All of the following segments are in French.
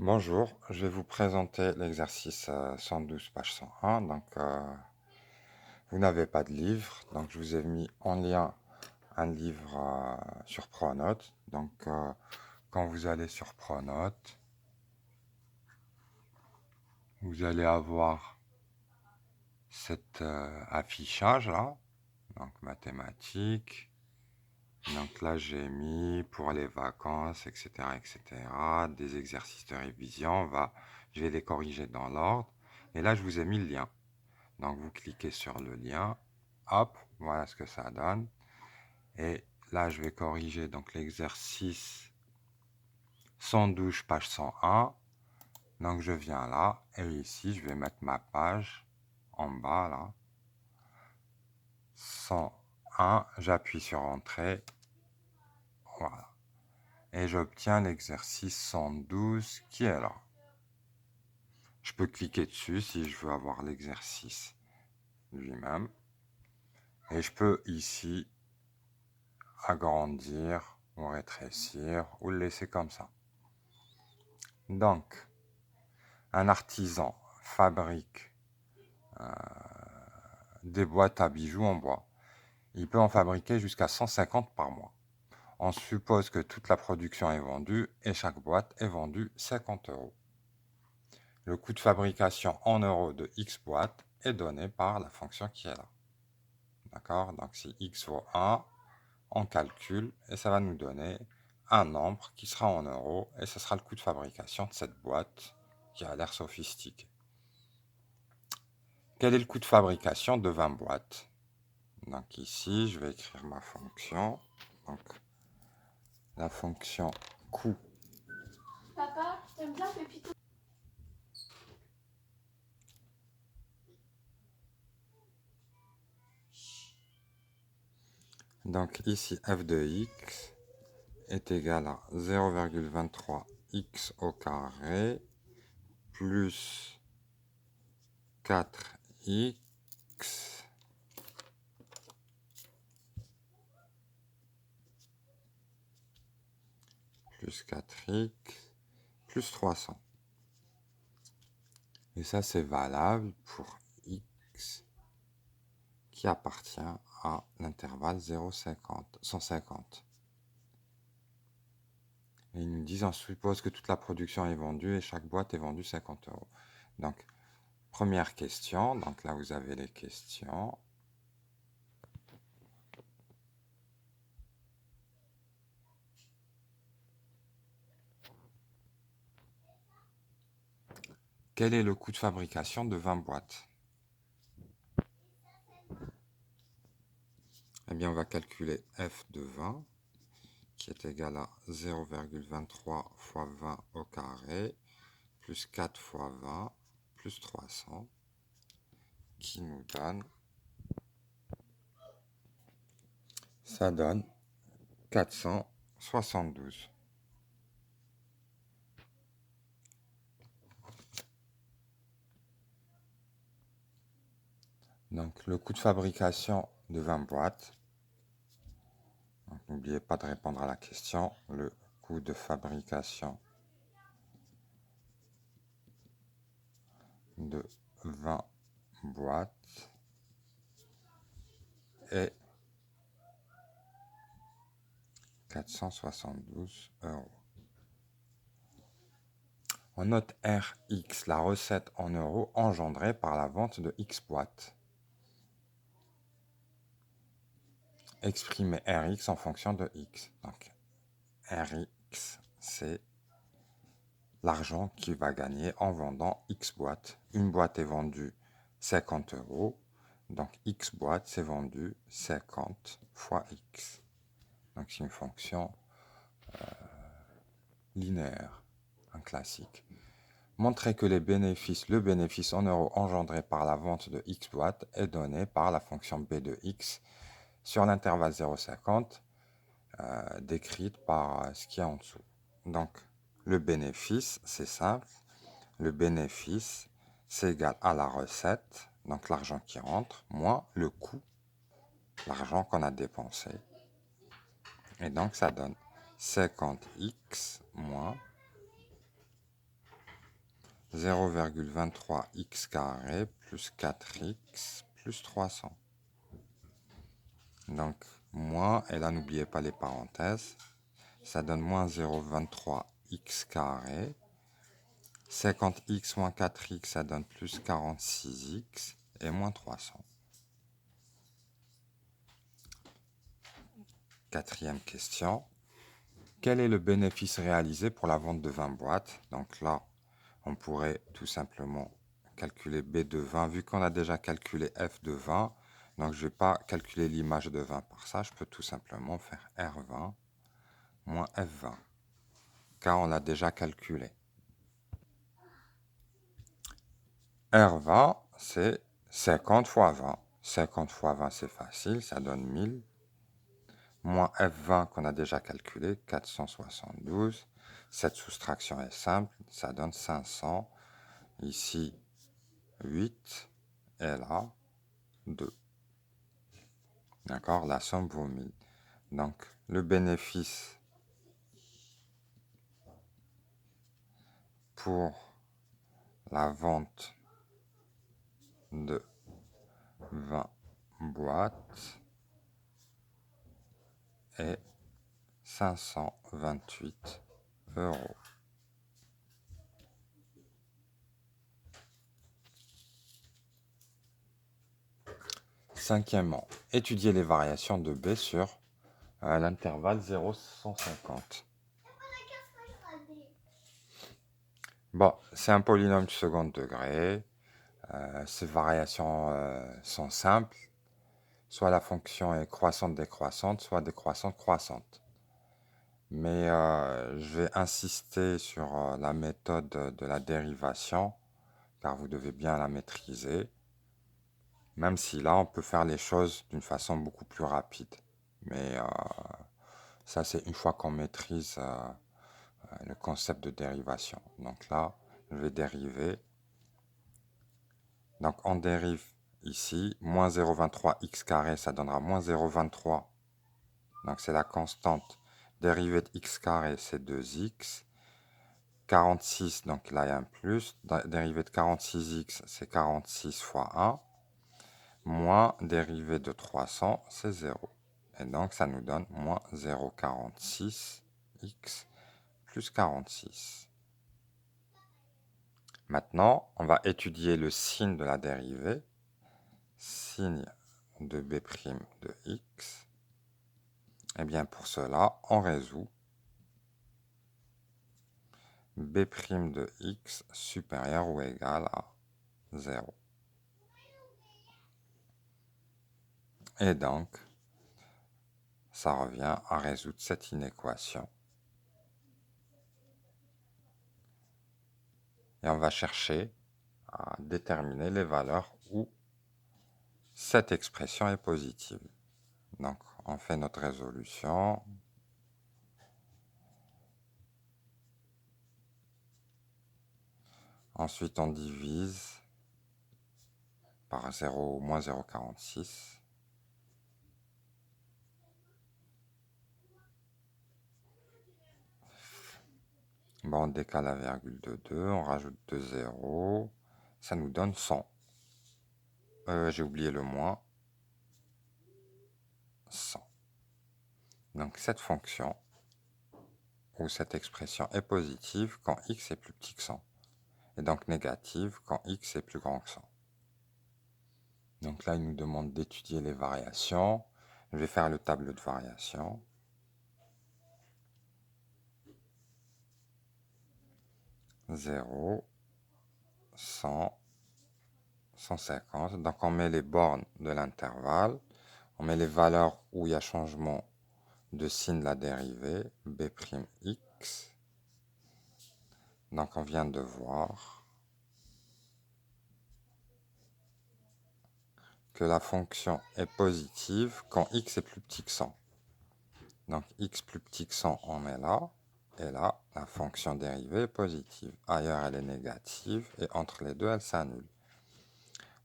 Bonjour, je vais vous présenter l'exercice 112, page 101. Donc, vous n'avez pas de livre, donc je vous ai mis en lien un livre sur Pronote. Donc, quand vous allez sur Pronote, vous allez avoir cet affichage là, donc mathématiques. Donc là, j'ai mis pour les vacances, etc., etc., des exercices de révision. Je vais les corriger dans l'ordre. Et là, je vous ai mis le lien. Donc vous cliquez sur le lien, hop, voilà ce que ça donne. Et là, je vais corriger donc l'exercice 112, page 101. Donc je viens là, et ici, je vais mettre ma page en bas, là. 101, j'appuie sur Entrée, voilà. Et j'obtiens l'exercice 112 qui est là. Je peux cliquer dessus si je veux avoir l'exercice lui-même. Et je peux ici agrandir ou rétrécir ou le laisser comme ça. Donc, un artisan fabrique des boîtes à bijoux en bois. Il peut en fabriquer jusqu'à 150 par mois. On suppose que toute la production est vendue et chaque boîte est vendue 50 euros. Le coût de fabrication en euros de X boîtes est donné par la fonction qui est là. D'accord? Donc si X vaut 1, on calcule et ça va nous donner un nombre qui sera en euros et ce sera le coût de fabrication de cette boîte qui a l'air sophistiquée. Quel est le coût de fabrication de 20 boîtes? Donc ici, je vais écrire ma fonction. Donc la fonction coût. Papa, t'aimes bien Pépito? Donc ici, f de x est égal à 0,23 x au carré plus 4x plus 4x plus 300. Et ça, c'est valable pour x qui appartient à l'intervalle 0,50, 150. Et ils nous disent, on suppose que toute la production est vendue et chaque boîte est vendue 50 euros. Donc, première question. Donc là, vous avez les questions. Quel est le coût de fabrication de 20 boîtes? Eh bien, on va calculer f de 20, qui est égal à 0,23 fois 20 au carré, plus 4 fois 20, plus 300, qui nous donne, ça donne 472. Donc, le coût de fabrication de 20 boîtes, n'oubliez pas de répondre à la question, le coût de fabrication de 20 boîtes est 472 euros. On note Rx, la recette en euros engendrée par la vente de X boîtes. Exprimer Rx en fonction de X. Donc, Rx, c'est l'argent qu'il va gagner en vendant X boîtes. Une boîte est vendue 50 euros. Donc, X boîtes, c'est vendu 50 fois X. Donc, c'est une fonction linéaire, un classique. Montrer que le bénéfice en euros engendré par la vente de X boîtes est donné par la fonction B de X sur l'intervalle 0,50 décrite par ce qui est en dessous. Donc, le bénéfice, c'est simple. Le bénéfice, c'est égal à la recette, donc l'argent qui rentre, moins le coût, l'argent qu'on a dépensé. Et donc, ça donne 50x moins 0,23x carré plus 4x plus 300. Donc, moins, et là, n'oubliez pas les parenthèses, ça donne moins 0,23x carré. 50x moins 4x, ça donne plus 46x et moins 300. Quatrième question. Quel est le bénéfice réalisé pour la vente de 20 boîtes? Donc là, on pourrait tout simplement calculer B de 20, vu qu'on a déjà calculé F de 20. Donc, je ne vais pas calculer l'image de 20 par ça. Je peux tout simplement faire R20 moins F20, car on l'a déjà calculé. R20, c'est 50 fois 20. 50 fois 20, c'est facile, ça donne 1000. Moins F20 qu'on a déjà calculé, 472. Cette soustraction est simple, ça donne 500. Ici, 8. Et là, 2. D'accord? La somme vaut 1000. Donc, le bénéfice pour la vente de 20 boîtes est 528 €. Cinquièmement, étudier les variations de B sur l'intervalle 0,150. Bon, c'est un polynôme de second degré. Ces variations sont simples. Soit la fonction est croissante-décroissante, soit décroissante-croissante. Mais je vais insister sur la méthode de la dérivation, car vous devez bien la maîtriser. Même si là, on peut faire les choses d'une façon beaucoup plus rapide. Mais ça, c'est une fois qu'on maîtrise le concept de dérivation. Donc là, je vais dériver. Donc on dérive ici, moins 0,23x carré, ça donnera moins 0,23. Donc c'est la constante. Dérivée de x carré, c'est 2x. 46, donc là il y a un plus. Dérivée de 46x, c'est 46 fois 1. Moins dérivée de 300, c'est 0. Et donc ça nous donne moins 0,46x plus 46. Maintenant, on va étudier le signe de la dérivée. Signe de b' de x. Et bien pour cela, on résout. B' de x supérieur ou égal à 0. Et donc, ça revient à résoudre cette inéquation. Et on va chercher à déterminer les valeurs où cette expression est positive. Donc, on fait notre résolution. Ensuite, on divise par 0, moins 0,46. Bon, on décale la virgule de 2, on rajoute 2 zéros. Ça nous donne 100. J'ai oublié le moins. 100. Donc cette fonction, ou cette expression, est positive quand x est plus petit que 100. Et donc négative quand x est plus grand que 100. Donc là, il nous demande d'étudier les variations. Je vais faire le tableau de variations. Zéro, 100, 150. Donc on met les bornes de l'intervalle. On met les valeurs où il y a changement de signe de la dérivée, b'x. Donc on vient de voir que la fonction est positive quand x est plus petit que 100. Donc x plus petit que 100, on met là. Et là, la fonction dérivée est positive. Ailleurs, elle est négative. Et entre les deux, elle s'annule.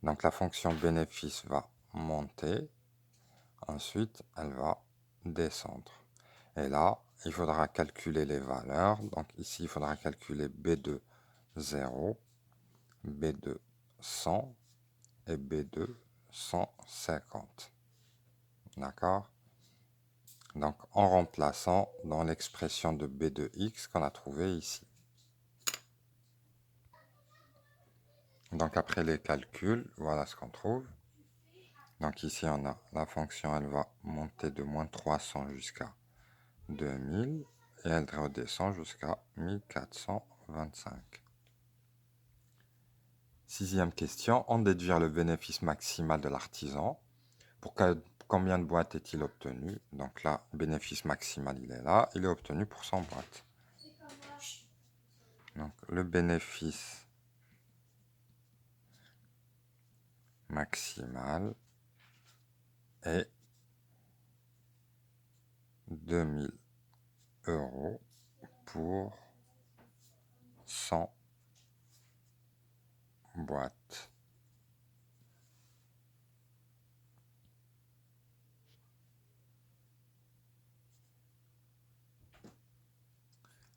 Donc la fonction bénéfice va monter. Ensuite, elle va descendre. Et là, il faudra calculer les valeurs. Donc ici, il faudra calculer B de 0. B2 100 et B2 150. D'accord? Donc en remplaçant dans l'expression de B de x qu'on a trouvé ici. Donc après les calculs, voilà ce qu'on trouve. Donc ici on a la fonction, elle va monter de moins 300 jusqu'à 2000 et elle redescend jusqu'à 1425. Sixième question, en déduire le bénéfice maximal de l'artisan. Pour combien de boîtes est-il obtenu? Donc là, le bénéfice maximal, il est là. Il est obtenu pour 100 boîtes. Donc le bénéfice maximal est 2000 € pour 100 boîtes.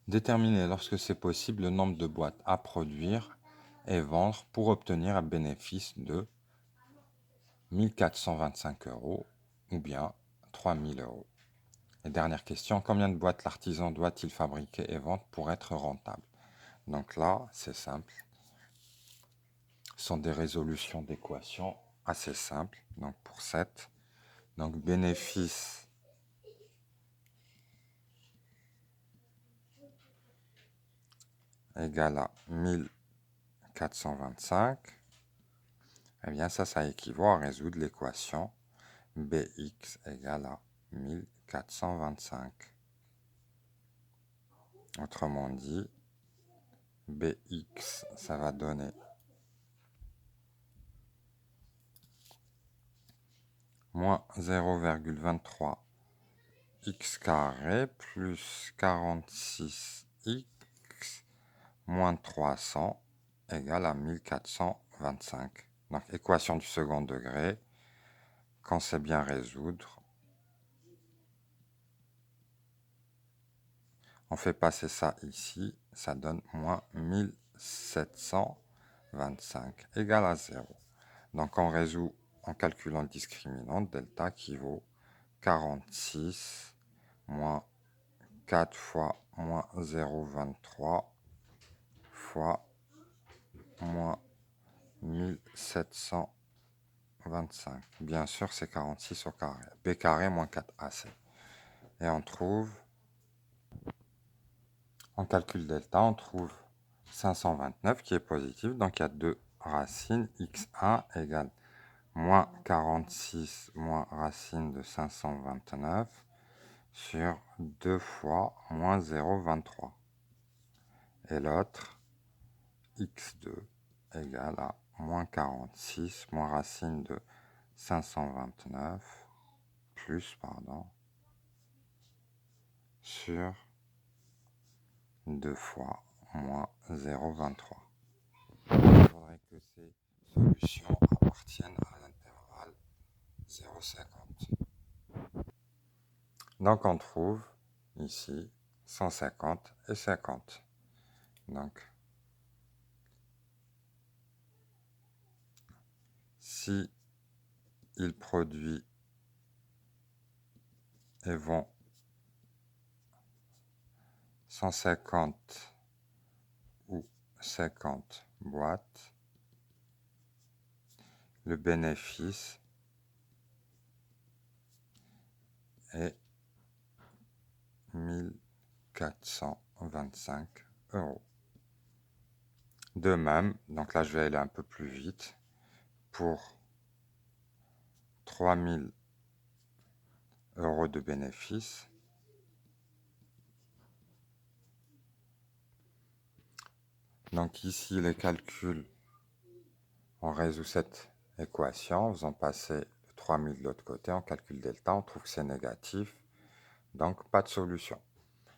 Déterminer lorsque c'est possible le nombre de boîtes à produire et vendre pour obtenir un bénéfice de 1425 € ou bien 3000 €. Et dernière question, combien de boîtes l'artisan doit-il fabriquer et vendre pour être rentable? Donc là, c'est simple. Ce sont des résolutions d'équations assez simples. Donc pour 7, donc bénéfice égale à 1425. Eh bien ça équivaut à résoudre l'équation Bx égale à 1425. Autrement dit, Bx, ça va donner moins 0,23 x carré plus 46x moins 300 égale à 1425. Donc équation du second degré, quand c'est bien résoudre, on fait passer ça ici, ça donne moins 1725 égale à 0. Donc on résout en calculant le discriminant, delta qui vaut 46 moins 4 fois moins 0,23 fois moins 1725. Bien sûr, c'est 46 au carré. B carré moins 4AC. Et on trouve, en calcul delta, on trouve 529 qui est positif. Donc il y a deux racines. X1 égale moins 46 moins racine de 529 sur 2 fois moins 0,23. Et l'autre, x2 égale à moins 46 moins racine de 529 plus, sur 2 fois moins 0,23. Il faudrait que ces solutions appartiennent à l'intervalle 0,50. Donc on trouve ici 150 et 50. Donc si il produit et vend 150 ou 50 boîtes, le bénéfice est 1425 €. De même, donc là je vais aller un peu plus vite, pour 3000 € de bénéfice, donc ici les calculs, on résout cette équation, en faisant passer le 3000 de l'autre côté, on calcule delta, on trouve que c'est négatif, donc pas de solution.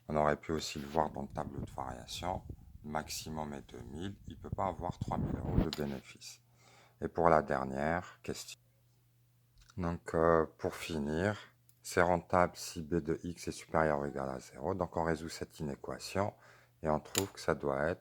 On aurait pu aussi le voir dans le tableau de variation, le maximum est 2000, il ne peut pas avoir 3000 € de bénéfice. Et pour la dernière question, donc pour finir, c'est rentable si b de x est supérieur ou égal à 0. Donc on résout cette inéquation et on trouve que ça doit être